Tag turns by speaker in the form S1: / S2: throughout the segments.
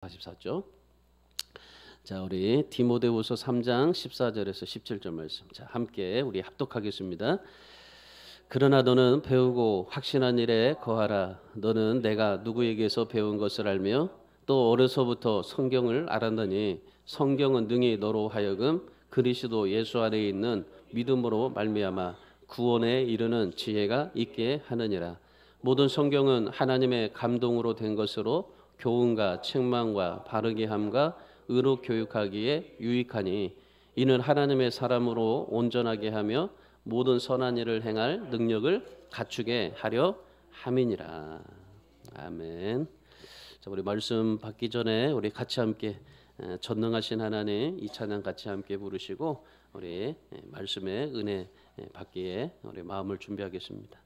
S1: 44죠. 자, 우리 디모데후서 3장 14절에서 17절 말씀. 자, 함께 우리 합독하겠습니다. 그러나 너는 배우고 확신한 일에 거하라. 너는 내가 누구에게서 배운 것을 알며 또 어려서부터 성경을 알았느니 성경은 능히 너로 하여금 그리스도 예수 안에 있는 믿음으로 말미암아 구원에 이르는 지혜가 있게 하느니라. 모든 성경은 하나님의 감동으로 된 것으로 교훈과 책망과 바르게 함과 의로 교육하기에 유익하니 이는 하나님의 사람으로 온전하게 하며 모든 선한 일을 행할 능력을 갖추게 하려 함이니라. 아멘. 자, 우리 말씀 받기 전에 우리 같이 함께 전능하신 하나님 이 찬양 같이 함께 부르시고 우리 말씀의 은혜 받기에 우리 마음을 준비하겠습니다.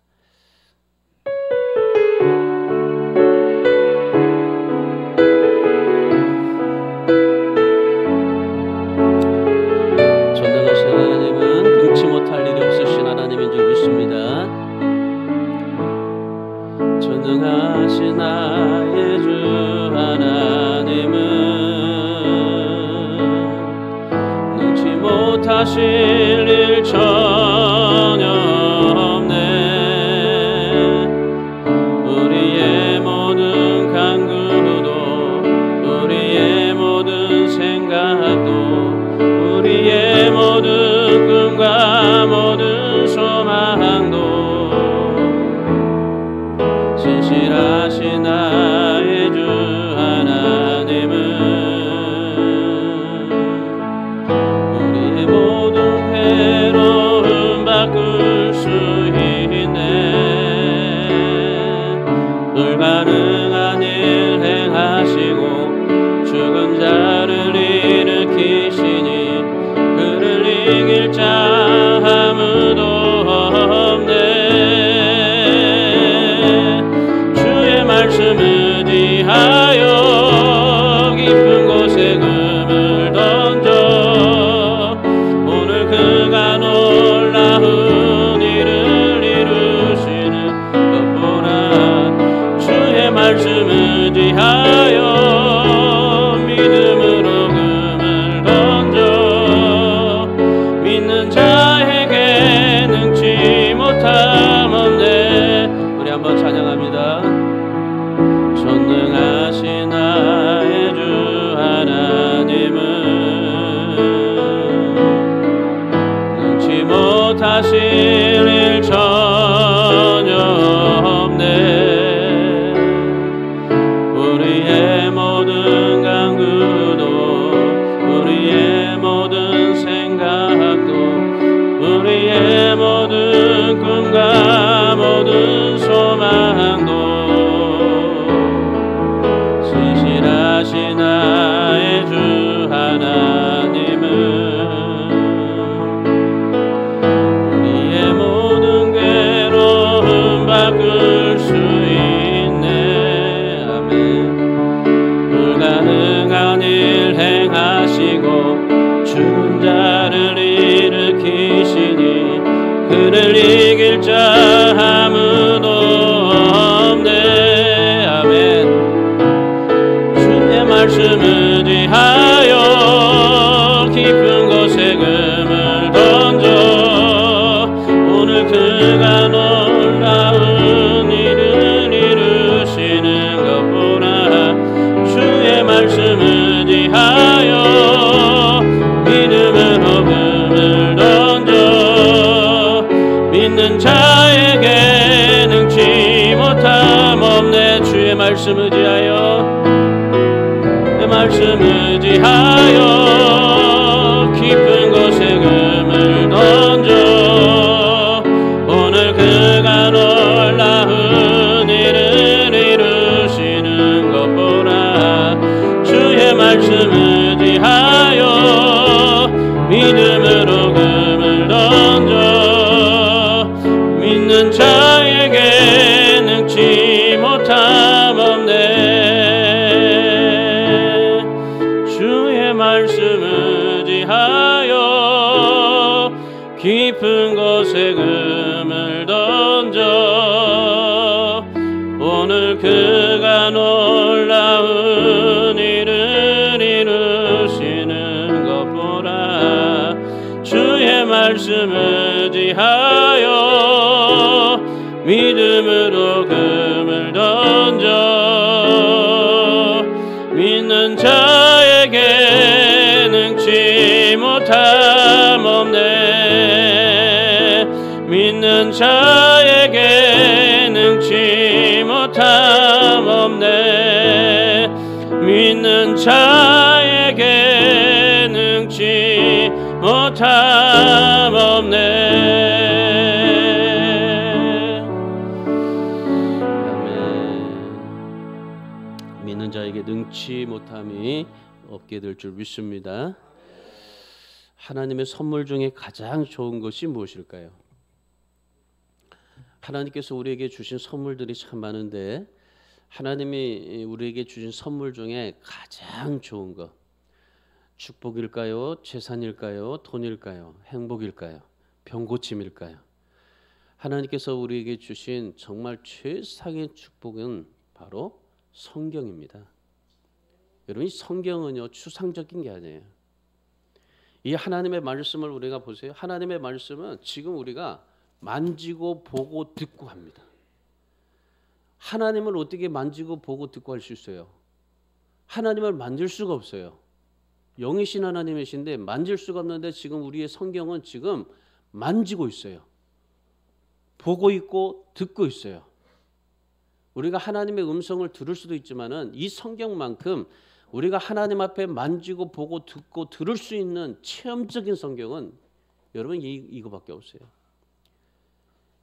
S1: 전능하신 하나님은 능치 못할 일이 없으신 하나님인 줄 믿습니다. 전능하신 나의 주 하나님은 능치 못하실 일 전혀 없네. 우리의 모든 간구도 우리의 모든 생각도 우리의 모든 꿈과 모든 소망도 신실하신 나의 주 하나님은 우리의 모든 괴로움 바꿀 수 있네. 불가능한 일 행하시고 죽은 자를 일으키시니 그를 이길 자 아무도 없네. 주의 말씀 의지하여 깊은 곳에 금을 던져 오늘 그가 놀라운 일을 이루시는 것 보라. 주의 말씀 의지하여 믿음으로 금을 던져 믿는 자에게 능치 못함 없네. 우리 한번 찬양합니다. 전능하신 나의 주 하나님은 능치 못하실 일 전혀 없네. 우리의 모든 간구도 우리의 모든 생각도 우리의 모든 꿈과 모든 소망도 신실하신 나의 주 하나님은 우리의 모든 괴로움 바꿀 수 있네. 아멘. 불가능한 일 행하시고 죽은 자를 일으키시니 그를 이길 자 아무도 없네. 아멘. 주의 말씀 의지하여 깊은 곳에 금을 던져 오늘 그가 놀라운 일을 이루시는 것 보라. 주의 말씀 의지하여 믿음으로 금을 던져 믿는 자에게 능치 못함 없네. 주의 말씀 의지하여 내 말씀 의지하여 깊은 곳에 금을 던져 오늘 그가 놀라운 일을 이루시는 것 보라. 주의 말씀 의지하여 믿음으로 금을 던져 믿는 자에게 능치 못함 없네. 주의 말씀 의지하여 깊은 곳에 금을 던져 오늘 그가 놀라운 일을 말씀 의지하여 믿음으로 금을 던져 믿는 자에게 능치 못함 없네. 믿는 자에게 능치 못함 없네. 믿는 자에게 능치 못함 없네. 아멘. 믿는 자에게 능치 못함이 없게 될 줄 믿습니다. 하나님의 선물 중에 가장 좋은 것이 무엇일까요? 하나님께서 우리에게 주신 선물들이 참 많은데 하나님이 우리에게 주신 선물 중에 가장 좋은 것, 축복일까요? 재산일까요? 돈일까요? 행복일까요? 병고침일까요? 하나님께서 우리에게 주신 정말 최상의 축복은 바로 성경입니다. 여러분, 이 성경은요 추상적인 게 아니에요. 이 하나님의 말씀을 우리가 보세요. 하나님의 말씀은 지금 우리가 만지고 보고 듣고 합니다. 하나님을 어떻게 만지고 보고 듣고 할 수 있어요? 하나님을 만질 수가 없어요. 영이신 하나님이신데 만질 수가 없는데 지금 우리의 성경은 지금 만지고 있어요. 보고 있고 듣고 있어요. 우리가 하나님의 음성을 들을 수도 있지만은 이 성경만큼 우리가 하나님 앞에 만지고 보고 듣고 들을 수 있는 체험적인 성경은 여러분 이거밖에 없어요.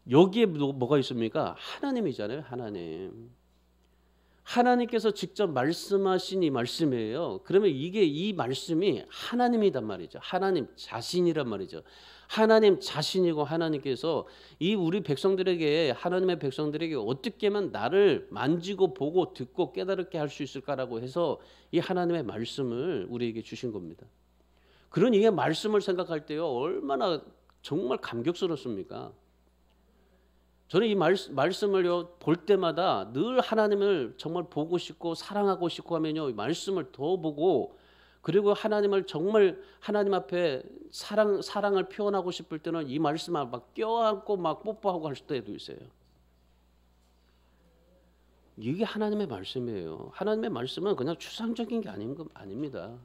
S1: 여기에 뭐가 있습니까? 하나님이잖아요. 하나님께서 직접 말씀하신 이 말씀이에요. 그러면 이 말씀이 하나님이란 말이죠. 하나님 자신이란 말이죠. 하나님 자신이고 하나님께서 이 우리 백성들에게 하나님의 백성들에게 어떻게 하면 나를 만지고 보고 듣고 깨달게 할 수 있을까라고 해서 이 하나님의 말씀을 우리에게 주신 겁니다. 그런 이 말씀을 생각할 때요 얼마나 정말 감격스럽습니까? 저는 이 말씀을요 볼 때마다 늘 하나님을 정말 보고 싶고 사랑하고 싶고 하면요 이 말씀을 더 보고 그리고 하나님을 정말 하나님 앞에 사랑을 표현하고 싶을 때는 이 말씀을 막 껴안고 막 뽀뽀하고 할 때도 있어요. 이게 하나님의 말씀이에요. 하나님의 말씀은 그냥 추상적인 게 아닙니다.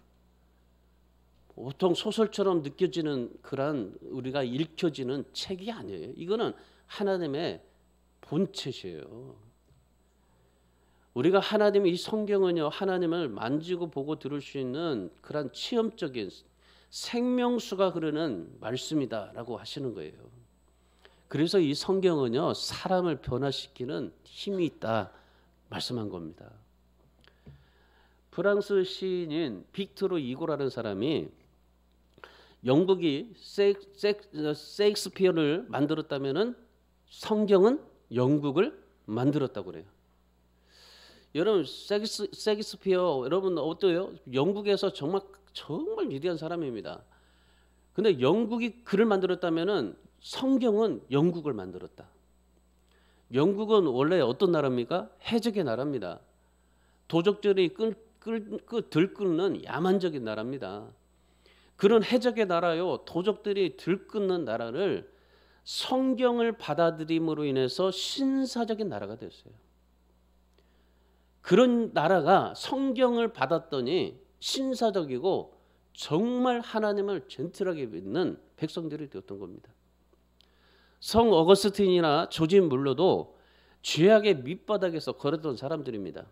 S1: 보통 소설처럼 느껴지는 그런 우리가 읽혀지는 책이 아니에요. 이거는 하나님의 본체시에요. 우리가 하나님 이 성경은요 하나님을 만지고 보고 들을 수 있는 그런 체험적인 생명수가 흐르는 말씀이다라고 하시는 거예요. 그래서 이 성경은요 사람을 변화시키는 힘이 있다 말씀한 겁니다. 프랑스 시인인 빅토르 이고라는 사람이 영국이 셰익스피어를 만들었다면은 성경은 영국을 만들었다고 그래요. 여러분 셰익스피어 여러분 어때요? 영국에서 정말 위대한 사람입니다. 근데 영국이 글을 만들었다면은 성경은 영국을 만들었다. 영국은 원래 어떤 나라입니까? 해적의 나라입니다. 도적들이 들끓는 야만적인 나라입니다. 그런 해적의 나라요 도적들이 들끓는 나라를 성경을 받아들임으로 인해서 신사적인 나라가 됐어요. 그런 나라가 성경을 받았더니 신사적이고 정말 하나님을 젠틀하게 믿는 백성들이 되었던 겁니다. 성 어거스틴이나 조지 물러도 죄악의 밑바닥에서 걸었던 사람들입니다.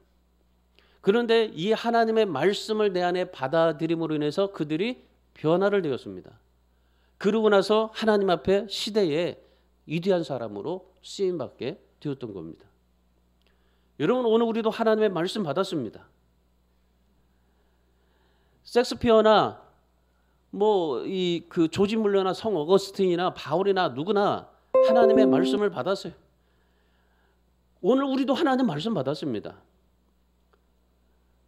S1: 그런데 이 하나님의 말씀을 내 안에 받아들임으로 인해서 그들이 변화를 되었습니다. 그러고 나서 하나님 앞에 시대에 위대한 사람으로 쓰임받게 되었던 겁니다. 여러분 오늘 우리도 하나님의 말씀 받았습니다. 셰익스피어나 그 조지 물러나 성 어거스틴이나 바울이나 누구나 하나님의 말씀을 받았어요. 오늘 우리도 하나님 말씀 받았습니다.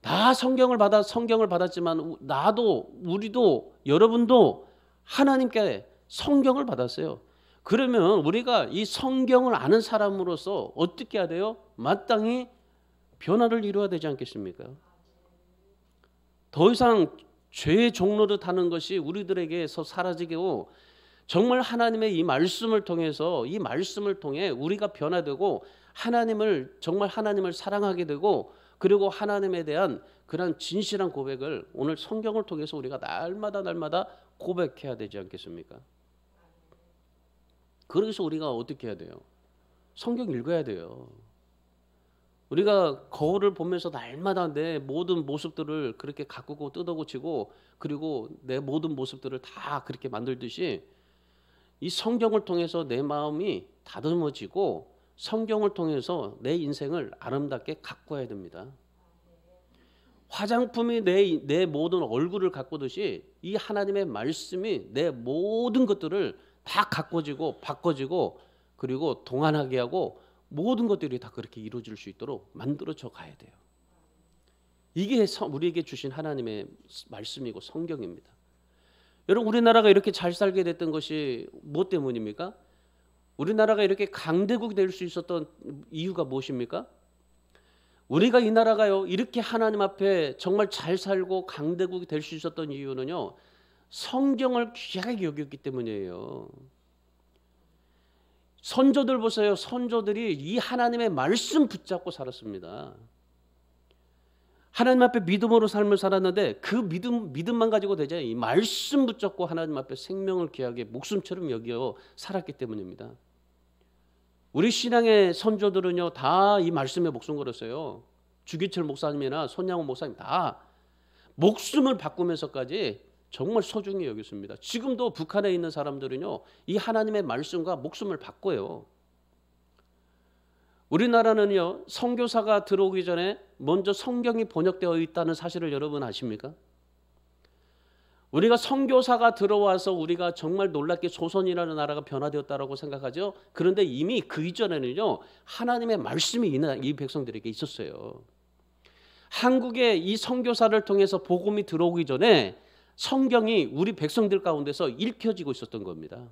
S1: 다 성경을 받았지만 우리도 여러분도 하나님께 성경을 받았어요. 그러면 우리가 이 성경을 아는 사람으로서 어떻게 해야 돼요? 마땅히 변화를 이루어야 되지 않겠습니까? 더 이상 죄의 종로를 타는 것이 우리들에게서 사라지고 정말 하나님의 이 말씀을 통해서 이 말씀을 통해 우리가 변화되고 정말 하나님을 사랑하게 되고 그리고 하나님에 대한 그런 진실한 고백을 오늘 성경을 통해서 우리가 날마다 고백해야 되지 않겠습니까? 그래서 우리가 어떻게 해야 돼요? 성경 읽어야 돼요. 우리가 거울을 보면서 날마다 내 모든 모습들을 그렇게 가꾸고 뜯어고치고 그리고 내 모든 모습들을 다 그렇게 만들듯이 이 성경을 통해서 내 마음이 다듬어지고 성경을 통해서 내 인생을 아름답게 가꿔야 됩니다. 화장품이 내 모든 얼굴을 가꾸듯이 이 하나님의 말씀이 내 모든 것들을 다 가꿔지고 바꿔지고 그리고 동안하게 하고 모든 것들이 다 그렇게 이루어질 수 있도록 만들어져 가야 돼요. 이게 우리에게 주신 하나님의 말씀이고 성경입니다. 여러분, 우리나라가 이렇게 잘 살게 됐던 것이 뭐 때문입니까? 우리나라가 이렇게 강대국이 될 수 있었던 이유가 무엇입니까? 우리가 이 나라가요 이렇게 하나님 앞에 정말 잘 살고 강대국이 될 수 있었던 이유는요, 성경을 귀하게 여겼기 때문이에요. 선조들 보세요. 선조들이 이 하나님의 말씀 붙잡고 살았습니다. 하나님 앞에 믿음으로 삶을 살았는데 그 믿음만 가지고 되지 이 말씀 붙잡고 하나님 앞에 생명을 귀하게 목숨처럼 여겨 살았기 때문입니다. 우리 신앙의 선조들은요 다 이 말씀에 목숨 걸었어요. 주기철 목사님이나 손양호 목사님 다 목숨을 바꾸면서까지 정말 소중히 여겼습니다. 지금도 북한에 있는 사람들은요 이 하나님의 말씀과 목숨을 바꿔요. 우리나라는요 선교사가 들어오기 전에 먼저 성경이 번역되어 있다는 사실을 여러분 아십니까? 우리가 선교사가 들어와서 우리가 정말 놀랍게 조선이라는 나라가 변화되었다라고 생각하죠. 그런데 이미 그 이전에는요 하나님의 말씀이 이 백성들에게 있었어요. 한국에 이 선교사를 통해서 복음이 들어오기 전에 성경이 우리 백성들 가운데서 읽혀지고 있었던 겁니다.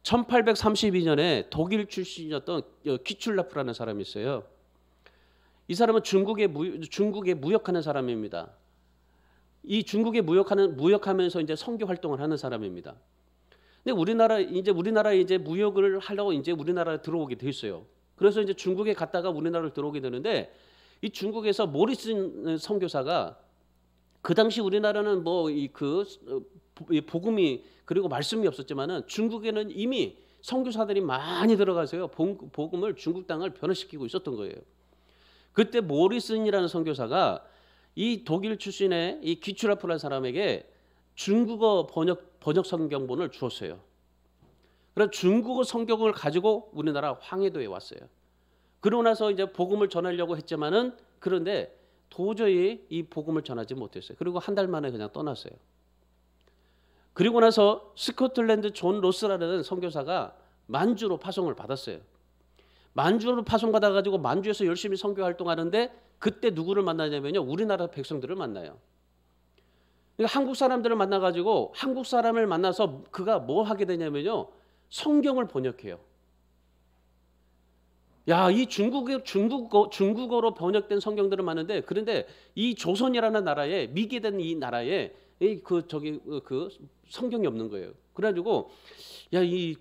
S1: 1832년에 독일 출신이었던 키출라프라는 사람이 있어요. 이 사람은 중국에 무역하는 사람입니다. 이 중국에 무역하면서 이제 선교 활동을 하는 사람입니다. 근데 우리나라에 이제 무역을 하려고 이제 우리나라에 들어오게 돼 있어요. 그래서 이제 중국에 갔다가 우리나라를 들어오게 되는데 이 중국에서 모리슨 선교사가 그 당시 우리나라는 복음이 그리고 말씀이 없었지만은 중국에는 이미 선교사들이 많이 들어가서요 복음을 중국 땅을 변화시키고 있었던 거예요. 그때 모리슨이라는 선교사가 이 독일 출신의 이 기출라프라는 사람에게 중국어 번역 성경본을 주었어요. 그래서 중국어 성경을 가지고 우리나라 황해도에 왔어요. 그러고 나서 이제 복음을 전하려고 했지만은 그런데 도저히 이 복음을 전하지 못했어요. 그리고 한 달 만에 그냥 떠났어요. 그리고 나서 스코틀랜드 존 로스라는 선교사가 만주로 파송을 받았어요. 만주로 파송받아가지고 만주에서 열심히 선교 활동하는데 그때 누구를 만나냐면요 우리나라 백성들을 만나요. 그러니까 한국 사람들을 만나가지고 한국 사람을 만나서 그가 뭐 하게 되냐면요 성경을 번역해요. 야, 이 중국어로 번역된 성경들은 많은데 그런데 이 조선이라는 나라에 미개된 이 나라에 그 성경이 없는 거예요. 그래가지고 야, 이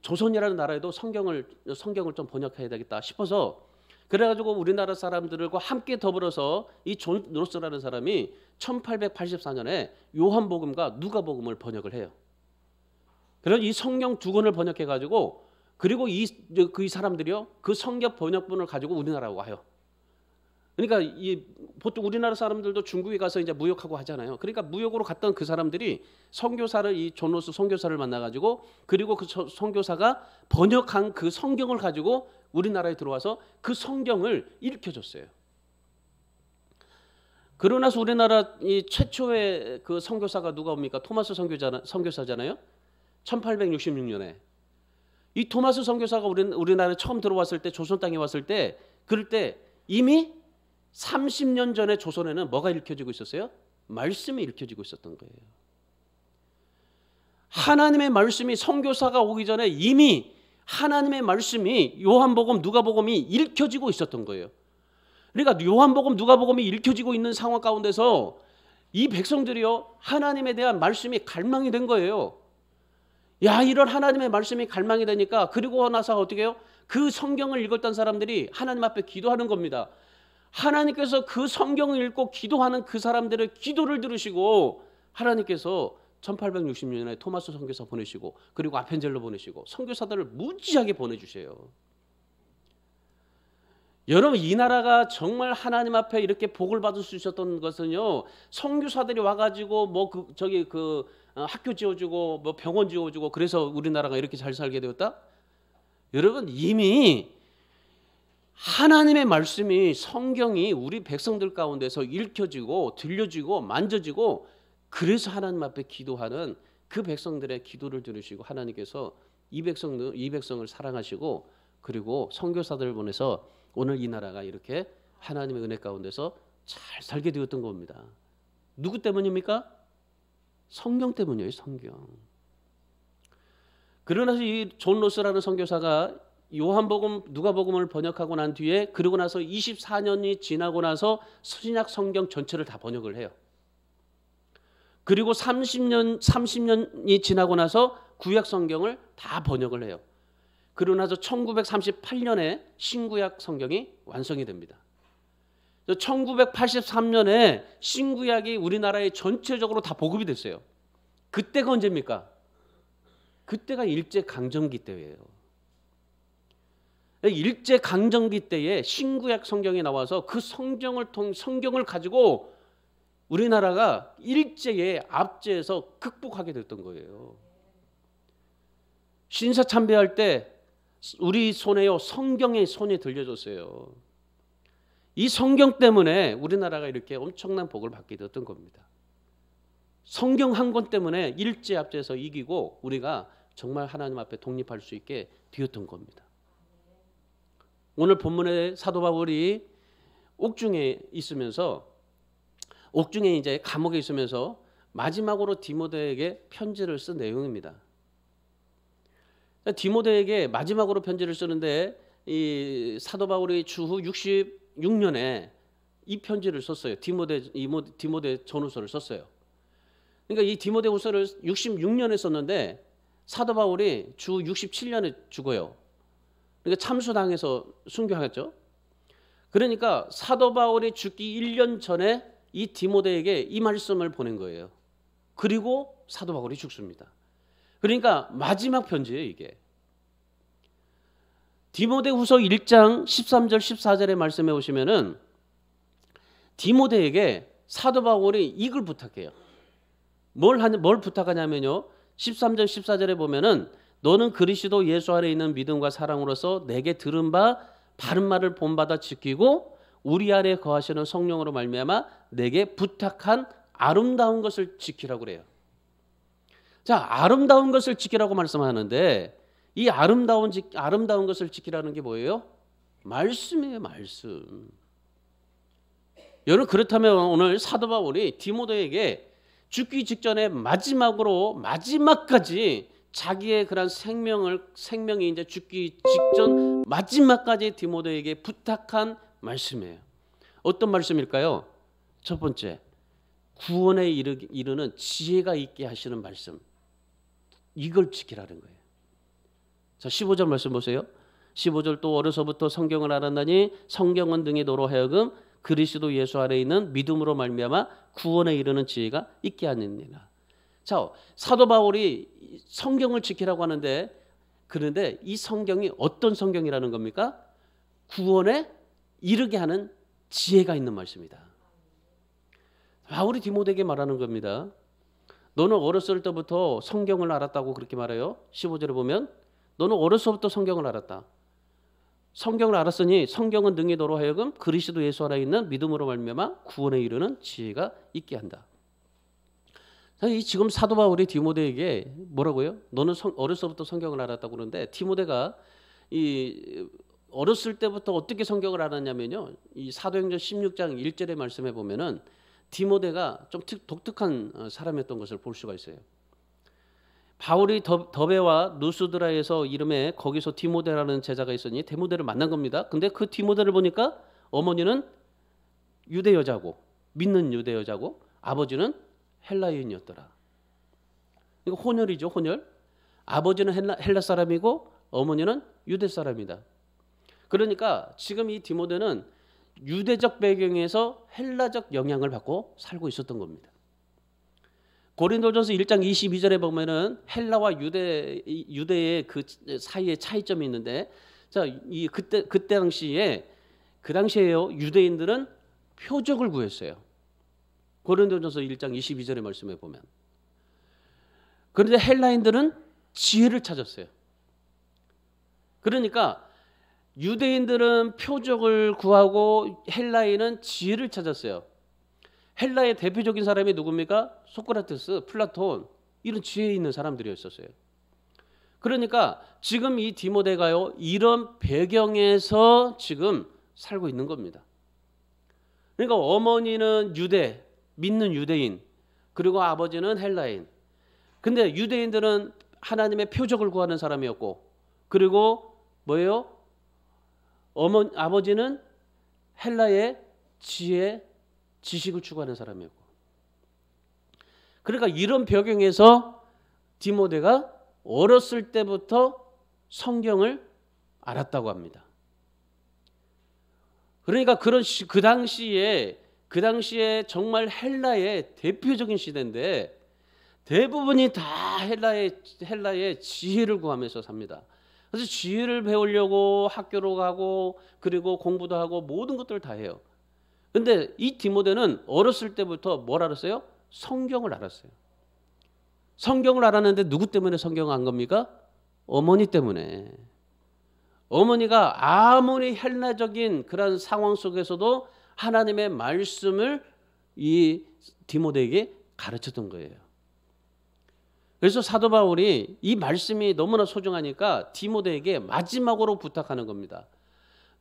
S1: 조선이라는 나라에도 성경을 좀 번역해야 되겠다 싶어서 그래가지고 우리나라 사람들과 함께 더불어서 이 존 로스라는 사람이 1884년에 요한복음과 누가복음을 번역을 해요. 그래서 이 성경 두 권을 번역해가지고 그리고 이 사람들이요 그 성경 번역본을 가지고 우리나라에 와요. 그러니까 보통 우리나라 사람들도 중국에 가서 이제 무역하고 하잖아요. 그러니까 무역으로 갔던 그 사람들이 선교사를 이 존 로스 선교사를 만나가지고 그리고 그 선교사가 번역한 그 성경을 가지고 우리나라에 들어와서 그 성경을 일으켜줬어요. 그러고 나서 우리나라 이 최초의 그 선교사가 누가 옵니까? 토마스 선교사잖아요. 1866년에 이 토마스 선교사가 우리나라에 처음 들어왔을 때 조선 땅에 왔을 때 그럴 때 이미 30년 전에 조선에는 뭐가 읽혀지고 있었어요? 말씀이 읽혀지고 있었던 거예요. 하나님의 말씀이 선교사가 오기 전에 이미 하나님의 말씀이 요한복음, 누가복음이 읽혀지고 있었던 거예요. 그러니까 요한복음, 누가복음이 읽혀지고 있는 상황 가운데서 이 백성들이요, 하나님에 대한 말씀이 갈망이 된 거예요. 야, 이런 하나님의 말씀이 갈망이 되니까 그리고 나서 어떻게 해요? 그 성경을 읽었던 사람들이 하나님 앞에 기도하는 겁니다. 하나님께서 그 성경을 읽고 기도하는 그 사람들의 기도를 들으시고 하나님께서 1860년에 토마스 선교사 보내시고 그리고 아펜젤로 보내시고 선교사들을 무지하게 보내주세요. 여러분, 이 나라가 정말 하나님 앞에 이렇게 복을 받을 수 있었던 것은요, 선교사들이 와가지고 학교 지어주고 뭐 병원 지어주고 그래서 우리나라가 이렇게 잘 살게 되었다? 여러분, 이미 하나님의 말씀이, 성경이 우리 백성들 가운데서 읽혀지고 들려지고 만져지고, 그래서 하나님 앞에 기도하는 그 백성들의 기도를 들으시고 하나님께서 이 백성을 사랑하시고 그리고 선교사들을 보내서 오늘 이 나라가 이렇게 하나님의 은혜 가운데서 잘 살게 되었던 겁니다. 누구 때문입니까? 성경 때문이에요. 성경. 그러나 이 존 로스라는 선교사가 요한복음, 누가복음을 번역하고 난 뒤에, 그러고 나서 24년이 지나고 나서 신약 성경 전체를 다 번역을 해요. 그리고 30년이 지나고 나서 구약 성경을 다 번역을 해요. 그러고 나서 1938년에 신구약 성경이 완성이 됩니다. 1983년에 신구약이 우리나라에 전체적으로 다 보급이 됐어요. 그때가 언제입니까? 그때가 일제강점기 때예요. 일제강점기 때에 신구약 성경이 나와서 그 성경을 가지고 우리나라가 일제에 압제해서 극복하게 됐던 거예요. 신사참배할 때 우리 손에요, 성경의 손이 들려줬어요. 이 성경 때문에 우리나라가 이렇게 엄청난 복을 받게 되었던 겁니다. 성경 한 권 때문에 일제 압제에서 이기고 우리가 정말 하나님 앞에 독립할 수 있게 되었던 겁니다. 오늘 본문의 사도 바울이 옥중에 이제 감옥에 있으면서 마지막으로 디모데에게 편지를 쓴 내용입니다. 디모데에게 마지막으로 편지를 쓰는데 이 사도 바울이 추후 66년에 이 편지를 썼어요. 디모데 전후서를 썼어요. 그러니까 이 디모데후서를 66년에 썼는데 사도 바울이 추후 67년에 죽어요. 그러니까 참수당해서 순교하겠죠. 그러니까 사도 바울이 죽기 1년 전에 이 디모데에게 이 말씀을 보낸 거예요. 그리고 사도 바울이 죽습니다. 그러니까 마지막 편지예요, 이게. 디모데후서 1장 13절 14절의 말씀에 오시면은 디모데에게 사도 바울이 이걸 부탁해요. 뭘 부탁하냐면요, 13절 14절에 보면은 너는 그리스도 예수 안에 있는 믿음과 사랑으로서 내게 들은 바 바른 말을 본받아 지키고 우리 안에 거하시는 성령으로 말미암아 내게 부탁한 아름다운 것을 지키라고 그래요. 자, 아름다운 것을 지키라고 말씀하는데 이 아름다운 것을 지키라는 게 뭐예요? 말씀이에요, 말씀. 여러분, 그렇다면 오늘 사도 바울이 디모데에게 죽기 직전에 마지막까지 자기의 그런 생명이 이제 죽기 직전 마지막까지 디모데에게 부탁한 말씀이에요. 어떤 말씀일까요? 첫 번째, 구원에 이르는 지혜가 있게 하시는 말씀. 이걸 지키라는 거예요. 자, 15절 말씀 보세요. 15절 또 어려서부터 성경을 알았나니 성경은 등이 너로 하여금 그리스도 예수 안에 있는 믿음으로 말미암아 구원에 이르는 지혜가 있게 하느니라. 자, 사도 바울이 성경을 지키라고 하는데, 그런데 이 성경이 어떤 성경이라는 겁니까? 구원에 이르게 하는 지혜가 있는 말씀이다. 바울이 디모데에게 말하는 겁니다. 너는 어렸을 때부터 성경을 알았다고 그렇게 말해요. 15절에 보면 너는 어려서부터 성경을 알았다. 성경을 알았으니 성경은 능히 너로 하여금 그리스도 예수 안에 있는 믿음으로 말미암아 구원에 이르는 지혜가 있게 한다. 이 지금 사도 바울이 디모데에게 뭐라고요? 너는 어려서부터 성경을 알았다고 그러는데 디모데가 이 어렸을 때부터 어떻게 성경을 알았냐면요, 이 사도행전 16장 1절의 말씀에 보면은 디모데가 좀 독특한 사람이었던 것을 볼 수가 있어요. 바울이 더베와 누스드라에서 이름에 거기서 디모데라는 제자가 있으니 디모데를 만난 겁니다. 근데 그 디모데를 보니까 어머니는 유대 여자고, 믿는 유대 여자고, 아버지는 헬라인이었더라. 이거 혼혈이죠, 혼혈. 아버지는 헬라 사람이고 어머니는 유대 사람이다. 그러니까 지금 이 디모데는 유대적 배경에서 헬라적 영향을 받고 살고 있었던 겁니다. 고린도전서 1장 22절에 보면은 헬라와 유대의 그 사이에 차이점이 있는데, 자, 그때 당시에요, 유대인들은 표적을 구했어요. 고린도전서 1장 22절의 말씀에 보면. 그런데 헬라인들은 지혜를 찾았어요. 그러니까 유대인들은 표적을 구하고 헬라인은 지혜를 찾았어요. 헬라의 대표적인 사람이 누굽니까? 소크라테스, 플라톤, 이런 지혜 있는 사람들이었어요. 그러니까 지금 이 디모데가요, 이런 배경에서 지금 살고 있는 겁니다. 그러니까 어머니는 유대, 믿는 유대인, 그리고 아버지는 헬라인. 근데 유대인들은 하나님의 표적을 구하는 사람이었고, 그리고 뭐예요? 아버지는 헬라의 지혜, 지식을 추구하는 사람이었고. 그러니까 이런 배경에서 디모데가 어렸을 때부터 성경을 알았다고 합니다. 그러니까 그 당시에 정말 헬라의 대표적인 시대인데 대부분이 다 헬라의 지혜를 구하면서 삽니다. 그래서 지혜를 배우려고 학교로 가고 그리고 공부도 하고 모든 것들을 다 해요. 근데 이 디모데는 어렸을 때부터 뭘 알았어요? 성경을 알았어요. 성경을 알았는데 누구 때문에 성경을 안 겁니까? 어머니 때문에. 어머니가 아무리 헬라적인 그런 상황 속에서도 하나님의 말씀을 이 디모데에게 가르쳤던 거예요. 그래서 사도 바울이 이 말씀이 너무나 소중하니까 디모데에게 마지막으로 부탁하는 겁니다.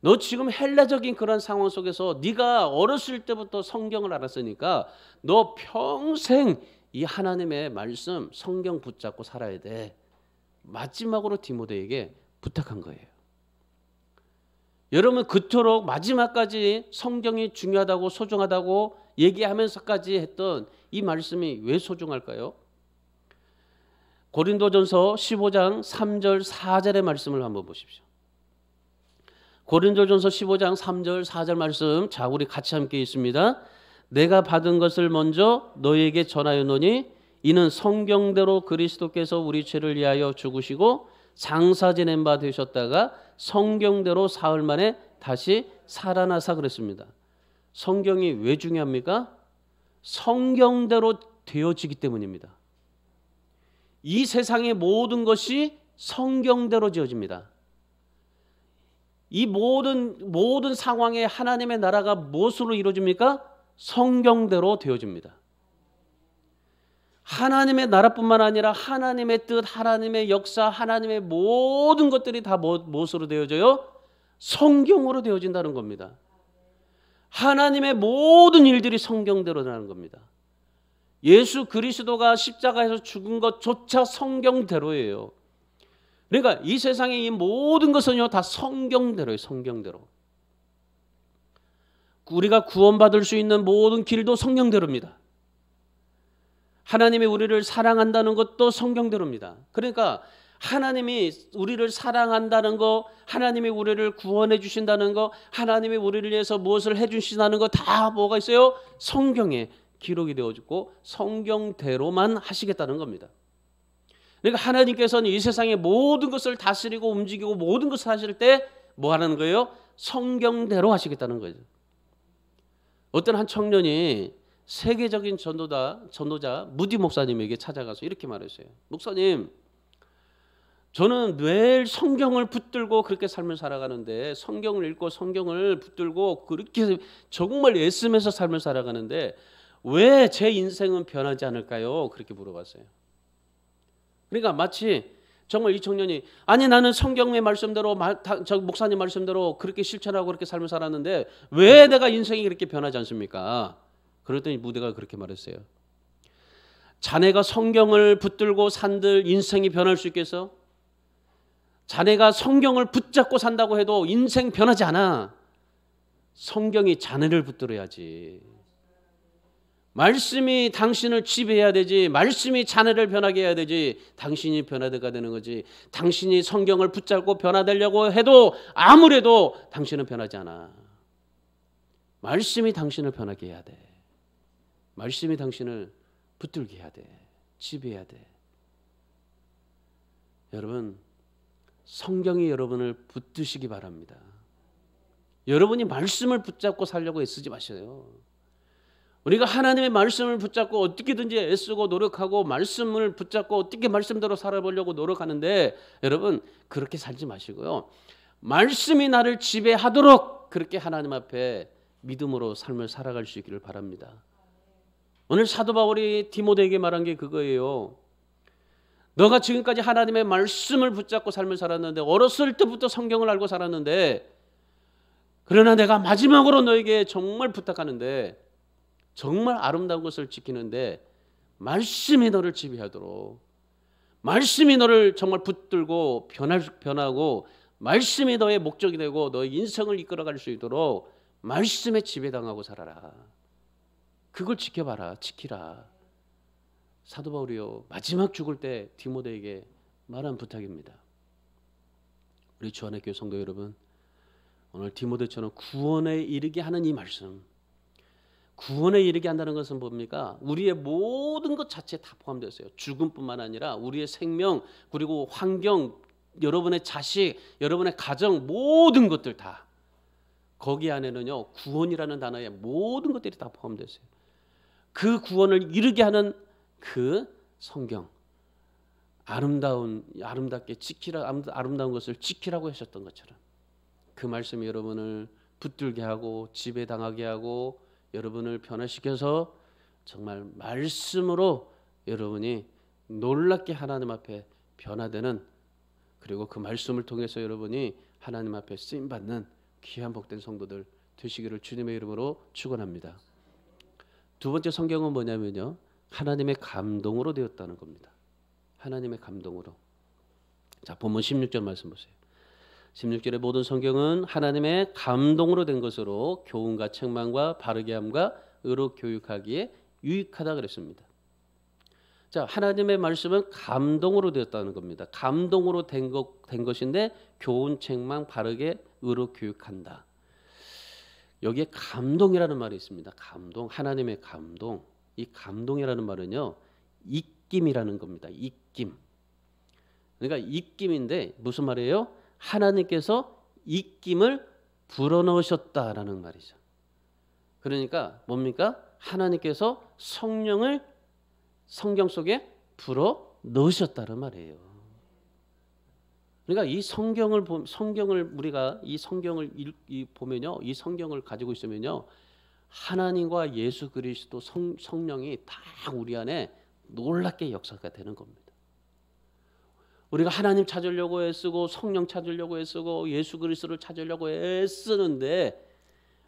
S1: 너 지금 헬라적인 그런 상황 속에서 네가 어렸을 때부터 성경을 알았으니까 너 평생 이 하나님의 말씀 성경 붙잡고 살아야 돼. 마지막으로 디모데에게 부탁한 거예요. 여러분, 그토록 마지막까지 성경이 중요하다고 소중하다고 얘기하면서까지 했던 이 말씀이 왜 소중할까요? 고린도전서 15장 3절 4절의 말씀을 한번 보십시오. 고린도전서 15장 3절 4절 말씀, 자, 우리 같이 함께 있습니다. 내가 받은 것을 먼저 너에게 전하였노니 이는 성경대로 그리스도께서 우리 죄를 위하여 죽으시고 장사 지낸 바 되셨다가 성경대로 사흘 만에 다시 살아나사 그랬습니다. 성경이 왜 중요합니까? 성경대로 되어지기 때문입니다. 이 세상의 모든 것이 성경대로 지어집니다. 이 모든 상황에 하나님의 나라가 무엇으로 이루어집니까? 성경대로 되어집니다. 하나님의 나라뿐만 아니라 하나님의 뜻, 하나님의 역사, 하나님의 모든 것들이 다 무엇으로 되어져요? 성경으로 되어진다는 겁니다. 하나님의 모든 일들이 성경대로 나는 겁니다. 예수 그리스도가 십자가에서 죽은 것조차 성경대로예요. 그러니까 이 세상의 이 모든 것은요 다 성경대로예요. 성경대로. 우리가 구원받을 수 있는 모든 길도 성경대로입니다. 하나님이 우리를 사랑한다는 것도 성경대로입니다. 그러니까 하나님이 우리를 사랑한다는 거, 하나님이 우리를 구원해 주신다는 거, 하나님이 우리를 위해서 무엇을 해 주신다는 거 다 뭐가 있어요? 성경에 기록이 되어지고 성경대로만 하시겠다는 겁니다. 그러니까 하나님께서는 이 세상의 모든 것을 다스리고 움직이고 모든 것을 하실 때 뭐 하는 거예요? 성경대로 하시겠다는 거죠. 어떤 한 청년이 세계적인 전도자 무디 목사님에게 찾아가서 이렇게 말했어요. 목사님, 저는 매일 성경을 붙들고 그렇게 삶을 살아가는데, 성경을 읽고 성경을 붙들고 그렇게 정말 애쓰면서 삶을 살아가는데 왜 제 인생은 변하지 않을까요? 그렇게 물어봤어요. 그러니까 마치 정말 이 청년이, 아니 나는 성경의 말씀대로 저 목사님 말씀대로 그렇게 실천하고 그렇게 삶을 살았는데 왜 내가 인생이 그렇게 변하지 않습니까? 그랬더니 무대가 그렇게 말했어요. 자네가 성경을 붙들고 산들 인생이 변할 수 있겠어? 자네가 성경을 붙잡고 산다고 해도 인생 변하지 않아. 성경이 자네를 붙들어야지. 말씀이 당신을 지배해야 되지, 말씀이 자네를 변하게 해야 되지, 당신이 변화되가 되는 거지. 당신이 성경을 붙잡고 변화되려고 해도 아무래도 당신은 변하지 않아. 말씀이 당신을 변하게 해야 돼. 말씀이 당신을 붙들게 해야 돼. 지배해야 돼. 여러분, 성경이 여러분을 붙드시기 바랍니다. 여러분이 말씀을 붙잡고 살려고 애쓰지 마세요. 우리가 하나님의 말씀을 붙잡고 어떻게든지 애쓰고 노력하고 말씀을 붙잡고 어떻게 말씀대로 살아보려고 노력하는데, 여러분 그렇게 살지 마시고요. 말씀이 나를 지배하도록 그렇게 하나님 앞에 믿음으로 삶을 살아갈 수 있기를 바랍니다. 오늘 사도 바울이 디모데에게 말한 게 그거예요. 너가 지금까지 하나님의 말씀을 붙잡고 삶을 살았는데, 어렸을 때부터 성경을 알고 살았는데, 그러나 내가 마지막으로 너에게 정말 부탁하는데, 정말 아름다운 것을 지키는데 말씀이 너를 지배하도록, 말씀이 너를 정말 붙들고 변하고 말씀이 너의 목적이 되고 너의 인생을 이끌어갈 수 있도록 말씀에 지배당하고 살아라. 그걸 지켜봐라. 지키라. 사도 바울이요, 마지막 죽을 때 디모데에게 말한 부탁입니다. 우리 주안의 교회 성도 여러분, 오늘 디모데처럼 구원에 이르게 하는 이 말씀, 구원에 이르게 한다는 것은 뭡니까? 우리의 모든 것 자체에 다 포함되어 있어요. 죽음뿐만 아니라 우리의 생명, 그리고 환경, 여러분의 자식, 여러분의 가정, 모든 것들 다 거기 안에는요, 구원이라는 단어에 모든 것들이 다 포함되어 있어요. 그 구원을 이루게 하는 그 성경, 아름답게 지키라, 아름다운 것을 지키라고 하셨던 것처럼 그 말씀이 여러분을 붙들게 하고 지배당하게 하고 여러분을 변화시켜서 정말 말씀으로 여러분이 놀랍게 하나님 앞에 변화되는, 그리고 그 말씀을 통해서 여러분이 하나님 앞에 쓰임받는 귀한 복된 성도들 되시기를 주님의 이름으로 축원합니다. 두 번째 성경은 뭐냐면요, 하나님의 감동으로 되었다는 겁니다. 하나님의 감동으로. 자, 본문 16절 말씀 보세요. 16절의 모든 성경은 하나님의 감동으로 된 것으로 교훈과 책망과 바르게 함과 의로 교육하기에 유익하다 그랬습니다. 자, 하나님의 말씀은 감동으로 되었다는 겁니다. 감동으로 된 것인데 교훈, 책망, 바르게 의로 교육한다. 여기에 감동이라는 말이 있습니다. 감동, 하나님의 감동. 이 감동이라는 말은요, 입김이라는 겁니다. 입김. 그러니까 입김인데 무슨 말이에요? 하나님께서 입김을 불어넣으셨다라는 말이죠. 그러니까 뭡니까? 하나님께서 성령을 성경 속에 불어넣으셨다는 말이에요. 그러니까 이 성경을 우리가 이 성경을 보면요, 이 성경을 가지고 있으면요, 하나님과 예수 그리스도 성령이 다 우리 안에 놀랍게 역사가 되는 겁니다. 우리가 하나님 찾으려고 애쓰고 성령 찾으려고 애쓰고 예수 그리스도를 찾으려고 애쓰는데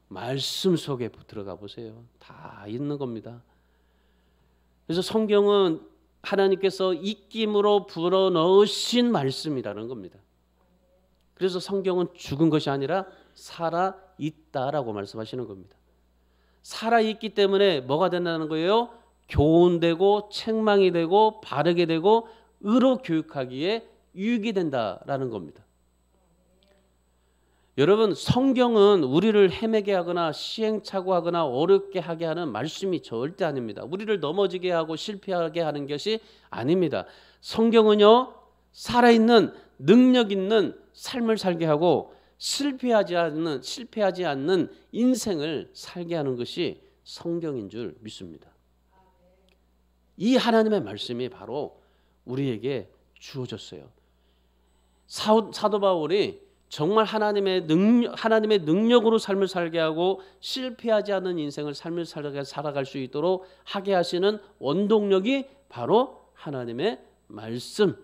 S1: 말씀 속에 들어가 보세요. 다 있는 겁니다. 그래서 성경은 하나님께서 입김으로 불어넣으신 말씀이라는 겁니다. 그래서 성경은 죽은 것이 아니라 살아있다라고 말씀하시는 겁니다. 살아있기 때문에 뭐가 된다는 거예요? 교훈되고 책망이 되고 바르게 되고 의로 교육하기에 유익이 된다라는 겁니다. 여러분, 성경은 우리를 헤매게 하거나 시행착오하거나 어렵게 하게 하는 말씀이 절대 아닙니다. 우리를 넘어지게 하고 실패하게 하는 것이 아닙니다. 성경은요, 살아있는 능력 있는 삶을 살게 하고 실패하지 않는 인생을 살게 하는 것이 성경인 줄 믿습니다. 이 하나님의 말씀이 바로 우리에게 주어졌어요. 사도 바울이 정말 하나님의 능력으로 삶을 살게 하고 실패하지 않는 인생을 삶을 살아갈 수 있도록 하게 하시는 원동력이 바로 하나님의 말씀,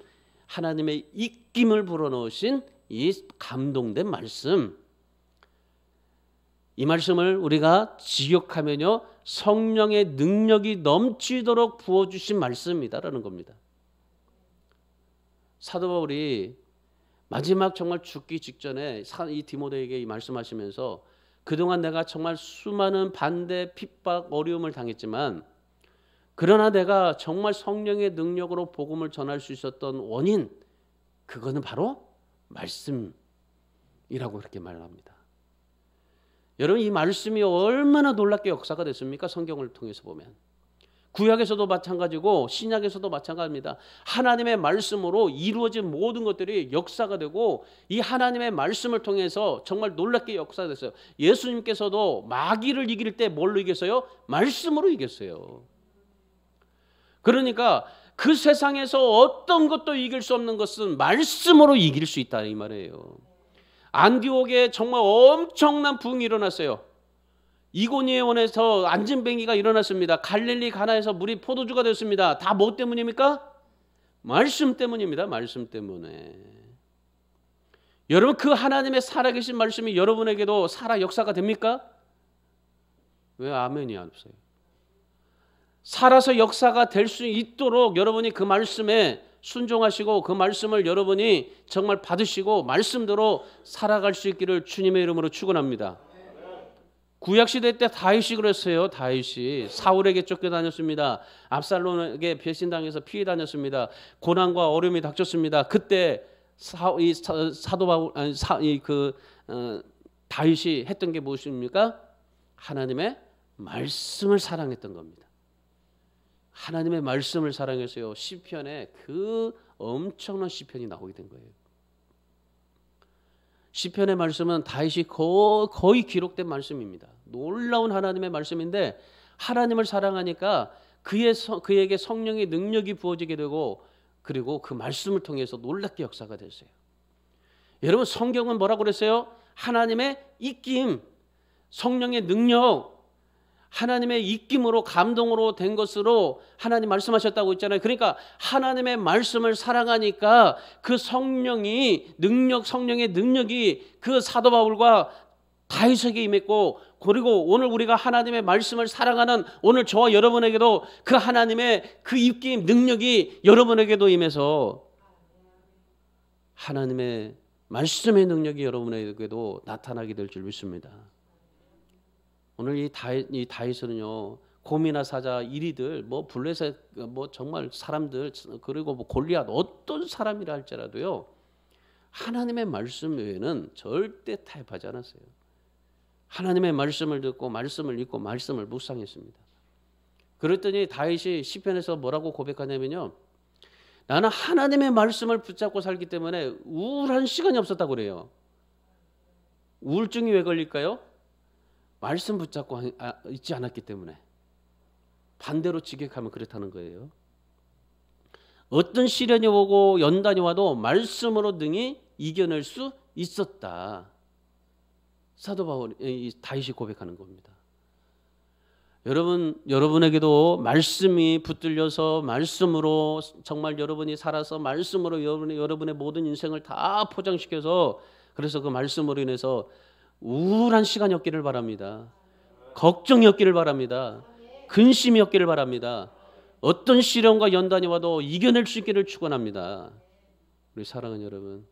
S1: 하나님의 입김을 불어넣으신 이 감동된 말씀. 이 말씀을 우리가 지역하면요, 성령의 능력이 넘치도록 부어주신 말씀이다라는 겁니다. 사도 바울이 마지막 정말 죽기 직전에 이 디모데에게 이 말씀하시면서 그동안 내가 정말 수많은 반대, 핍박, 어려움을 당했지만 그러나 내가 정말 성령의 능력으로 복음을 전할 수 있었던 원인, 그거는 바로 말씀이라고 그렇게 말합니다. 여러분, 이 말씀이 얼마나 놀랍게 역사가 됐습니까? 성경을 통해서 보면. 구약에서도 마찬가지고 신약에서도 마찬가지입니다. 하나님의 말씀으로 이루어진 모든 것들이 역사가 되고 이 하나님의 말씀을 통해서 정말 놀랍게 역사가 됐어요. 예수님께서도 마귀를 이길 때 뭘로 이겼어요? 말씀으로 이겼어요. 그러니까 그 세상에서 어떤 것도 이길 수 없는 것은 말씀으로 이길 수 있다 이 말이에요. 안디옥에 정말 엄청난 부흥이 일어났어요. 이고니온에서 안진뱅이가 일어났습니다. 갈릴리 가나에서 물이 포도주가 됐습니다. 다 뭐 때문입니까? 말씀 때문입니다. 말씀 때문에. 여러분, 그 하나님의 살아계신 말씀이 여러분에게도 살아 역사가 됩니까? 왜 아멘이 없어요? 살아서 역사가 될 수 있도록 여러분이 그 말씀에 순종하시고 그 말씀을 여러분이 정말 받으시고 말씀대로 살아갈 수 있기를 주님의 이름으로 축원합니다. 구약시대 때 다윗이 그랬어요. 다윗이 사울에게 쫓겨다녔습니다. 압살롬에게 배신당해서 피해 다녔습니다. 고난과 어려움이 닥쳤습니다. 그때 사도 바울 다윗이 했던 게 무엇입니까? 하나님의 말씀을 사랑했던 겁니다. 하나님의 말씀을 사랑해서요. 시편에 그 엄청난 시편이 나오게 된 거예요. 시편의 말씀은 다윗이 거의 기록된 말씀입니다. 놀라운 하나님의 말씀인데 하나님을 사랑하니까 그에게 성령의 능력이 부어지게 되고 그리고 그 말씀을 통해서 놀랍게 역사가 됐어요. 여러분, 성경은 뭐라고 그랬어요? 하나님의 입김, 성령의 능력, 하나님의 입김으로 감동으로 된 것으로 하나님 말씀하셨다고 있잖아요. 그러니까 하나님의 말씀을 사랑하니까 그 성령의 능력이 그 사도 바울과 다윗에게 임했고 그리고 오늘 우리가 하나님의 말씀을 사랑하는 오늘 저와 여러분에게도 그 하나님의 그 입김 능력이 여러분에게도 임해서 하나님의 말씀의 능력이 여러분에게도 나타나게 될 줄 믿습니다. 오늘 이 다윗은요, 곰이나 사자 이리들 뭐 블레셋 뭐 정말 사람들 그리고 뭐 골리앗 어떤 사람이라 할지라도요 하나님의 말씀 외에는 절대 타협하지 않았어요. 하나님의 말씀을 듣고 말씀을 읽고 말씀을 묵상했습니다. 그랬더니 다윗이 시편에서 뭐라고 고백하냐면요, 나는 하나님의 말씀을 붙잡고 살기 때문에 우울한 시간이 없었다고 그래요. 우울증이 왜 걸릴까요? 말씀 붙잡고 있지 않았기 때문에. 반대로 직역하면 그렇다는 거예요. 어떤 시련이 오고 연단이 와도 말씀으로 능히 이겨낼 수 있었다. 사도 바울이 다윗이 고백하는 겁니다. 여러분에게도 말씀이 붙들려서 말씀으로 정말 여러분이 살아서 말씀으로 여러분의 모든 인생을 다 포장시켜서 그래서 그 말씀으로 인해서 우울한 시간이 없기를 바랍니다. 걱정이 없기를 바랍니다. 근심이 없기를 바랍니다. 어떤 시련과 연단이 와도 이겨낼 수 있기를 축원합니다. 우리 사랑하는 여러분,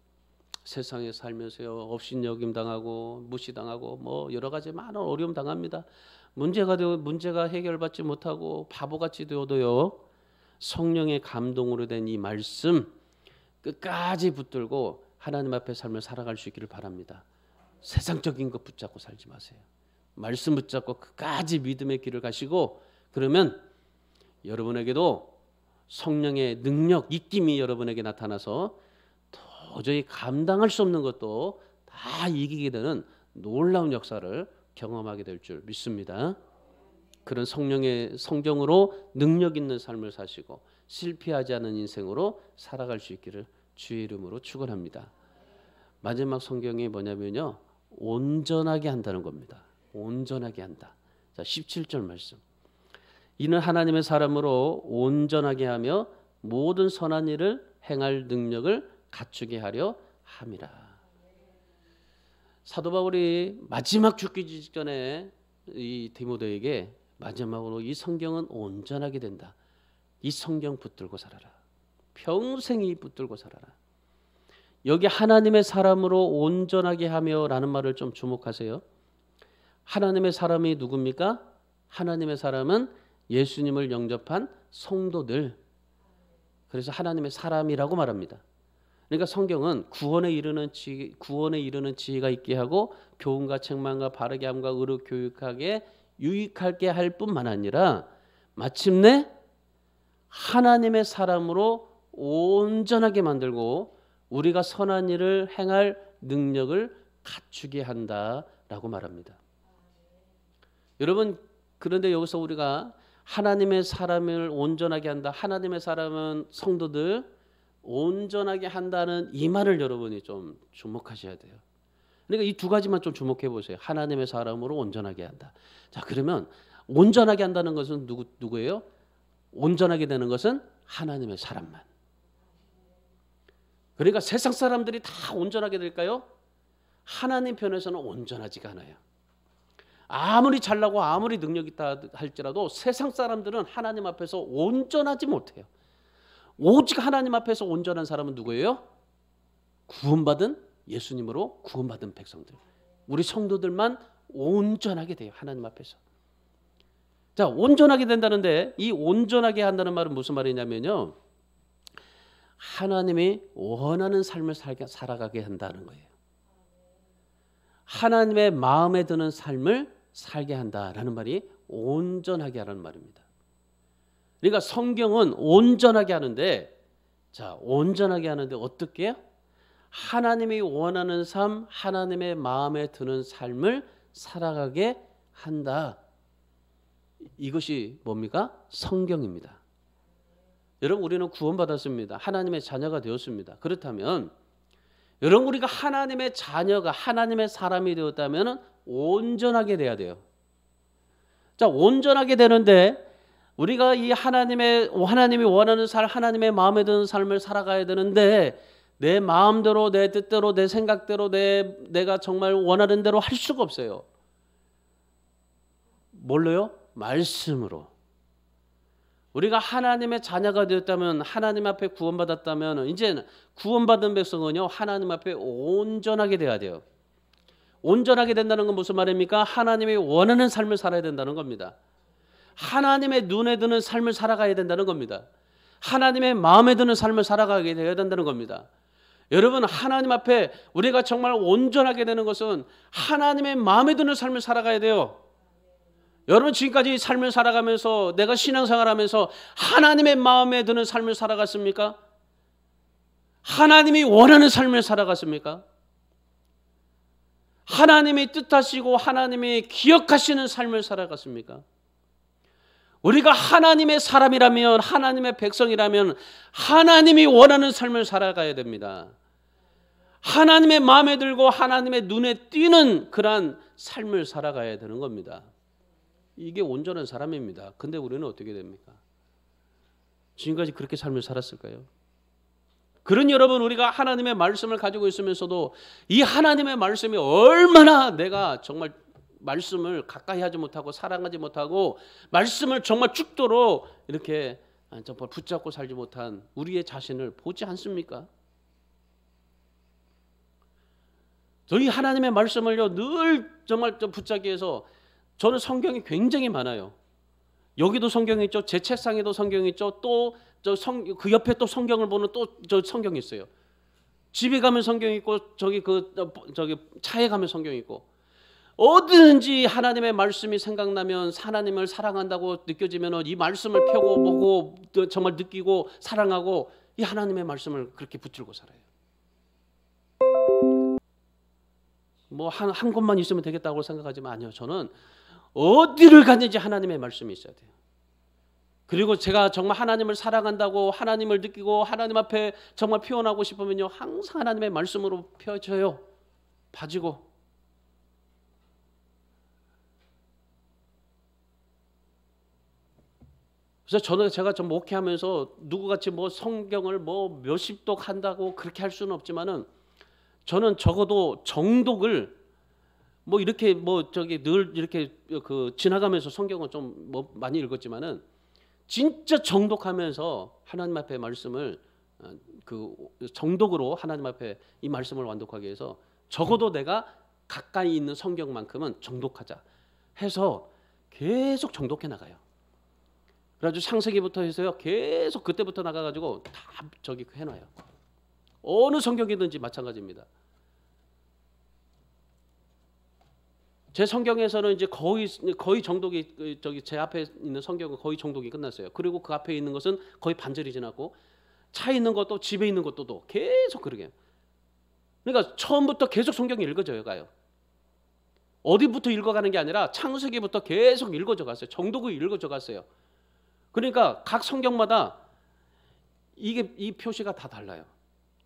S1: 세상에 살면서요 업신여김 당하고 무시당하고 뭐 여러 가지 많은 어려움 당합니다. 문제가 해결받지 못하고 바보같이 되어도요 성령의 감동으로 된 이 말씀 끝까지 붙들고 하나님 앞에 삶을 살아갈 수 있기를 바랍니다. 세상적인 것 붙잡고 살지 마세요. 말씀 붙잡고 끝까지 믿음의 길을 가시고 그러면 여러분에게도 성령의 능력, 입김이 여러분에게 나타나서 도저히 감당할 수 없는 것도 다 이기게 되는 놀라운 역사를 경험하게 될 줄 믿습니다. 그런 성령의 성경으로 능력 있는 삶을 사시고 실패하지 않은 인생으로 살아갈 수 있기를 주의 이름으로 축원합니다. 마지막 성경이 뭐냐면요, 온전하게 한다는 겁니다. 온전하게 한다. 자, 17절 말씀. 이는 하나님의 사람으로 온전하게 하며 모든 선한 일을 행할 능력을 갖추게 하려 함이라. 사도 바울이 마지막 죽기 직전에 이 디모데에게 마지막으로 이 성경은 온전하게 된다. 이 성경 붙들고 살아라. 평생이 붙들고 살아라. 여기 하나님의 사람으로 온전하게 하며라는 말을 좀 주목하세요. 하나님의 사람이 누굽니까? 하나님의 사람은 예수님을 영접한 성도들. 그래서 하나님의 사람이라고 말합니다. 그러니까 성경은 구원에 이르는 지혜가 있게 하고 교훈과 책망과 바르게 함과 의로 교육하게 유익하게 할 뿐만 아니라 마침내 하나님의 사람으로 온전하게 만들고 우리가 선한 일을 행할 능력을 갖추게 한다라고 말합니다. 여러분, 그런데 여기서 우리가 하나님의 사람을 온전하게 한다. 하나님의 사람은 성도들 온전하게 한다는 이 말을 여러분이 좀 주목하셔야 돼요. 그러니까 이 두 가지만 좀 주목해 보세요. 하나님의 사람으로 온전하게 한다. 자, 그러면 온전하게 한다는 것은 누구예요? 온전하게 되는 것은 하나님의 사람만. 그러니까 세상 사람들이 다 온전하게 될까요? 하나님 편에서는 온전하지가 않아요. 아무리 잘나고 아무리 능력 있다 할지라도 세상 사람들은 하나님 앞에서 온전하지 못해요. 오직 하나님 앞에서 온전한 사람은 누구예요? 구원받은 예수님으로 구원받은 백성들. 우리 성도들만 온전하게 돼요. 하나님 앞에서. 자, 온전하게 된다는데 이 온전하게 한다는 말은 무슨 말이냐면요. 하나님이 원하는 삶을 살아가게 한다는 거예요. 하나님의 마음에 드는 삶을 살게 한다라는 말이 온전하게 하라는 말입니다. 그러니까 성경은 온전하게 하는데, 자, 온전하게 하는데 어떻게 해요? 하나님이 원하는 삶, 하나님의 마음에 드는 삶을 살아가게 한다. 이것이 뭡니까? 성경입니다. 여러분, 우리는 구원받았습니다. 하나님의 자녀가 되었습니다. 그렇다면 여러분, 우리가 하나님의 자녀가 하나님의 사람이 되었다면 온전하게 돼야 돼요. 자, 온전하게 되는데 우리가 이 하나님이 원하는 삶, 하나님의 마음에 드는 삶을 살아가야 되는데 내 마음대로, 내 뜻대로, 내 생각대로, 내가 정말 원하는 대로 할 수가 없어요. 뭘로요? 말씀으로. 우리가 하나님의 자녀가 되었다면, 하나님 앞에 구원받았다면 이제 구원받은 백성은요, 하나님 앞에 온전하게 돼야 돼요. 온전하게 된다는 건 무슨 말입니까? 하나님이 원하는 삶을 살아야 된다는 겁니다. 하나님의 눈에 드는 삶을 살아가야 된다는 겁니다. 하나님의 마음에 드는 삶을 살아가게 되어야 된다는 겁니다. 여러분, 하나님 앞에 우리가 정말 온전하게 되는 것은 하나님의 마음에 드는 삶을 살아가야 돼요. 여러분, 지금까지 삶을 살아가면서 내가 신앙생활하면서 하나님의 마음에 드는 삶을 살아갔습니까? 하나님이 원하는 삶을 살아갔습니까? 하나님이 뜻하시고 하나님이 기억하시는 삶을 살아갔습니까? 우리가 하나님의 사람이라면, 하나님의 백성이라면 하나님이 원하는 삶을 살아가야 됩니다. 하나님의 마음에 들고 하나님의 눈에 띄는 그러한 삶을 살아가야 되는 겁니다. 이게 온전한 사람입니다. 근데 우리는 어떻게 됩니까? 지금까지 그렇게 삶을 살았을까요? 그런 여러분, 우리가 하나님의 말씀을 가지고 있으면서도 이 하나님의 말씀이 얼마나 내가 정말 말씀을 가까이 하지 못하고 사랑하지 못하고 말씀을 정말 죽도록 이렇게 정말 붙잡고 살지 못한 우리의 자신을 보지 않습니까? 저희 하나님의 말씀을요 늘 정말 붙잡기 위해서 저는 성경이 굉장히 많아요. 여기도 성경이 있죠. 제 책상에도 성경이 있죠. 또 그 옆에 또 성경을 보는 또 저 성경이 있어요. 집에 가면 성경이 있고 저기 차에 가면 성경이 있고 어디든지 하나님의 말씀이 생각나면 하나님을 사랑한다고 느껴지면 이 말씀을 펴고 보고 정말 느끼고 사랑하고 이 하나님의 말씀을 그렇게 붙들고 살아요. 뭐 한 곳만 있으면 되겠다고 생각하지만 아니요. 저는 어디를 갔는지 하나님의 말씀이 있어야 돼요. 그리고 제가 정말 하나님을 사랑한다고 하나님을 느끼고 하나님 앞에 정말 표현하고 싶으면요 항상 하나님의 말씀으로 펴져요. 봐지고. 그래서 제가 좀 목회하면서 누구같이 뭐 성경을 뭐 몇십 독 한다고 그렇게 할 수는 없지만은 저는 적어도 정독을 뭐 이렇게 뭐 저기 늘 이렇게 지나가면서 성경을 좀 뭐 많이 읽었지만은 진짜 정독하면서 하나님 앞에 말씀을 정독으로 하나님 앞에 이 말씀을 완독하기 위해서 적어도 내가 가까이 있는 성경만큼은 정독하자. 해서 계속 정독해 나가요. 그래가지고 창세기부터 해서요 계속 그때부터 나가가지고 다 저기 해놔요. 어느 성경이든지 마찬가지입니다. 제 성경에서는 이제 거의 정독이 저기 제 앞에 있는 성경은 거의 정독이 끝났어요. 그리고 그 앞에 있는 것은 거의 반절이 지났고 차에 있는 것도 집에 있는 것도 또 계속 그러게. 그러니까 처음부터 계속 성경이 읽어져요 가요. 어디부터 읽어가는 게 아니라 창세기부터 계속 읽어져 갔어요. 정독이 읽어져 갔어요. 그러니까 각 성경마다 이게 이 표시가 다 달라요.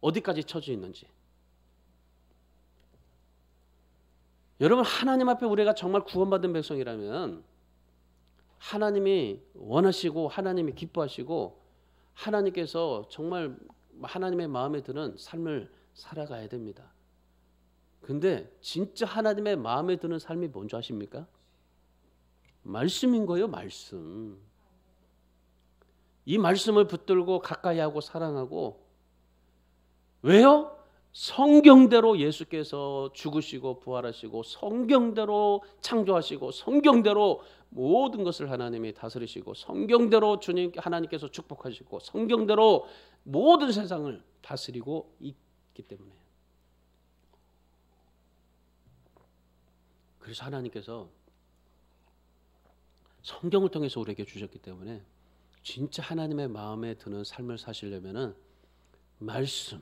S1: 어디까지 쳐져 있는지. 여러분 하나님 앞에 우리가 정말 구원받은 백성이라면 하나님이 원하시고 하나님이 기뻐하시고 하나님께서 정말 하나님의 마음에 드는 삶을 살아가야 됩니다. 근데 진짜 하나님의 마음에 드는 삶이 뭔지 아십니까? 말씀인 거예요. 말씀. 이 말씀을 붙들고 가까이 하고 사랑하고 왜요? 성경대로 예수께서 죽으시고 부활하시고 성경대로 창조하시고 성경대로 모든 것을 하나님이 다스리시고 성경대로 주님 하나님께서 축복하시고 성경대로 모든 세상을 다스리고 있기 때문에 그래서 하나님께서 성경을 통해서 우리에게 주셨기 때문에 진짜 하나님의 마음에 드는 삶을 사시려면은 말씀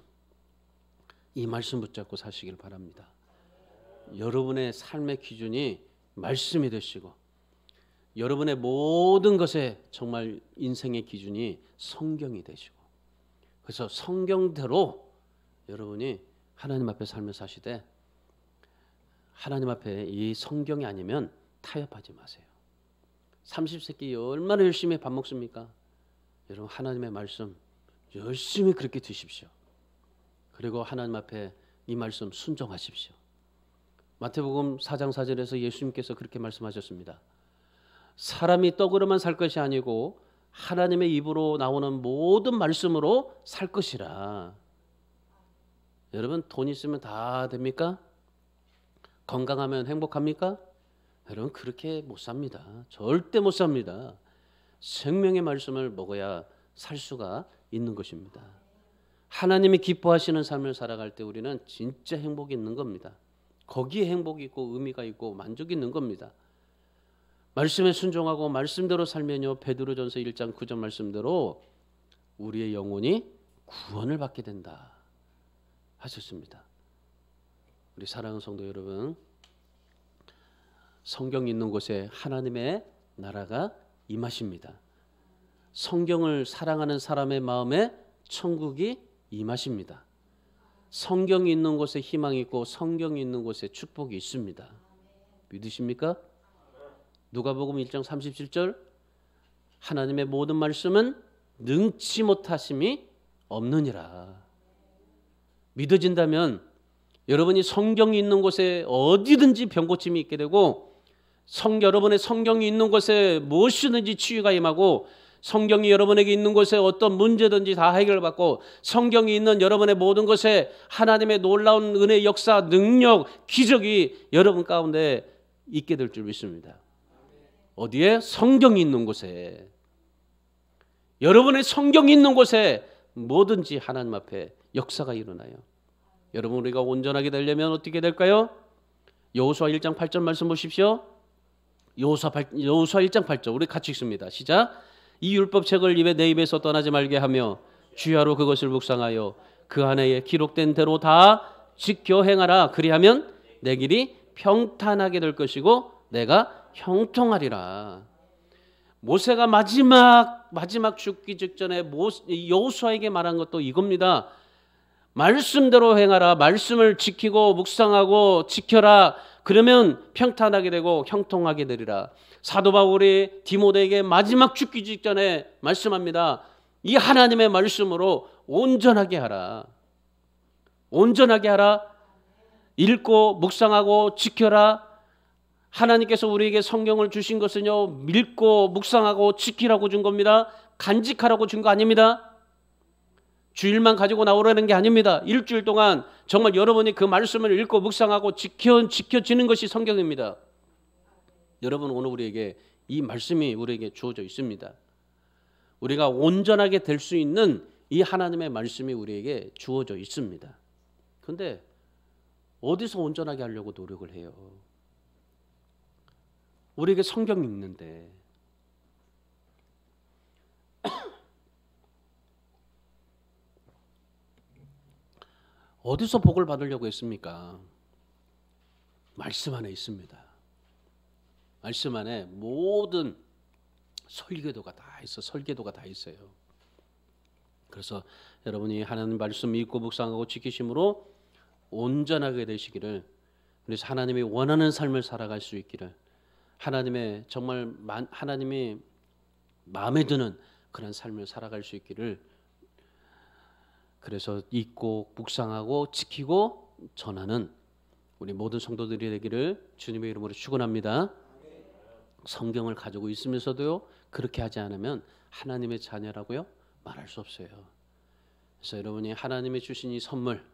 S1: 이 말씀 붙잡고 사시길 바랍니다. 여러분의 삶의 기준이 말씀이 되시고 여러분의 모든 것에 정말 인생의 기준이 성경이 되시고 그래서 성경대로 여러분이 하나님 앞에 삶을 사시되 하나님 앞에 이 성경이 아니면 타협하지 마세요. 30세끼 얼마나 열심히 밥 먹습니까? 여러분 하나님의 말씀 열심히 그렇게 드십시오. 그리고 하나님 앞에 이 말씀 순종하십시오. 마태복음 4장 4절에서 예수님께서 그렇게 말씀하셨습니다. 사람이 떡으로만 살 것이 아니고 하나님의 입으로 나오는 모든 말씀으로 살 것이라. 여러분 돈 있으면 다 됩니까? 건강하면 행복합니까? 여러분 그렇게 못 삽니다. 절대 못 삽니다. 생명의 말씀을 먹어야 살 수가 있는 것입니다. 하나님이 기뻐하시는 삶을 살아갈 때 우리는 진짜 행복이 있는 겁니다. 거기에 행복이 있고 의미가 있고 만족이 있는 겁니다. 말씀에 순종하고 말씀대로 살면요 베드로전서 1장 9절 말씀대로 우리의 영혼이 구원을 받게 된다 하셨습니다. 우리 사랑하는 성도 여러분 성경이 있는 곳에 하나님의 나라가 임하십니다. 성경을 사랑하는 사람의 마음에 천국이 임하십니다. 성경이 있는 곳에 희망이 있고 성경이 있는 곳에 축복이 있습니다. 믿으십니까? 누가복음 1장 37절 하나님의 모든 말씀은 능치 못하심이 없느니라. 믿어진다면 여러분이 성경이 있는 곳에 어디든지 병고침이 있게 되고 여러분의 성경이 있는 곳에 무엇이든지 치유가 임하고 성경이 여러분에게 있는 곳에 어떤 문제든지 다 해결받고 성경이 있는 여러분의 모든 것에 하나님의 놀라운 은혜, 역사, 능력, 기적이 여러분 가운데 있게 될 줄 믿습니다. 어디에? 성경이 있는 곳에. 여러분의 성경이 있는 곳에 뭐든지 하나님 앞에 역사가 일어나요. 여러분 우리가 온전하게 되려면 어떻게 될까요? 여호수아 1장 8절 말씀 보십시오. 여호수아 1장 8절 우리 같이 읽습니다. 시작. 이 율법책을 내 입에서 떠나지 말게 하며 주야로 그것을 묵상하여 그 안에 기록된 대로 다 지켜 행하라. 그리하면 내 길이 평탄하게 될 것이고 내가 형통하리라. 모세가 마지막 죽기 직전에 여호수아에게 말한 것도 이겁니다. 말씀대로 행하라. 말씀을 지키고 묵상하고 지켜라. 그러면 평탄하게 되고 형통하게 되리라. 사도 바울이 디모데에게 마지막 죽기 직전에 말씀합니다. 이 하나님의 말씀으로 온전하게 하라. 온전하게 하라. 읽고 묵상하고 지켜라. 하나님께서 우리에게 성경을 주신 것은요 읽고 묵상하고 지키라고 준 겁니다. 간직하라고 준 거 아닙니다. 주일만 가지고 나오라는 게 아닙니다. 일주일 동안 정말 여러분이 그 말씀을 읽고 묵상하고 지켜지는 것이 성경입니다. 여러분 오늘 우리에게 이 말씀이 우리에게 주어져 있습니다. 우리가 온전하게 될 수 있는 이 하나님의 말씀이 우리에게 주어져 있습니다. 그런데 어디서 온전하게 하려고 노력을 해요? 우리에게 성경 읽는데 어디서 복을 받으려고 했습니까? 말씀 안에 있습니다. 말씀 안에 모든 설계도가 다 있어. 설계도가 다 있어요. 그래서 여러분이 하나님 말씀 믿고 묵상하고 지키심으로 온전하게 되시기를, 그래서 하나님이 원하는 삶을 살아갈 수 있기를, 하나님의 정말 하나님이 마음에 드는 그런 삶을 살아갈 수 있기를, 그래서 읽고 묵상하고 지키고 전하는 우리 모든 성도들이 되기를 주님의 이름으로 축원합니다. 성경을 가지고 있으면서도요, 그렇게 하지 않으면 하나님의 자녀라고요 말할 수 없어요. 그래서 여러분이 하나님이 주신 이 선물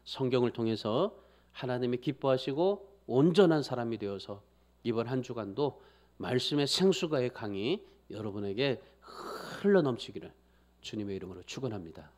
S1: 성경을 통해서 하나님이 기뻐하시고 온전한 사람이 되어서 이번 한 주간도 말씀의 생수가의 강이 여러분에게 흘러넘치기를 주님의 이름으로 축원합니다.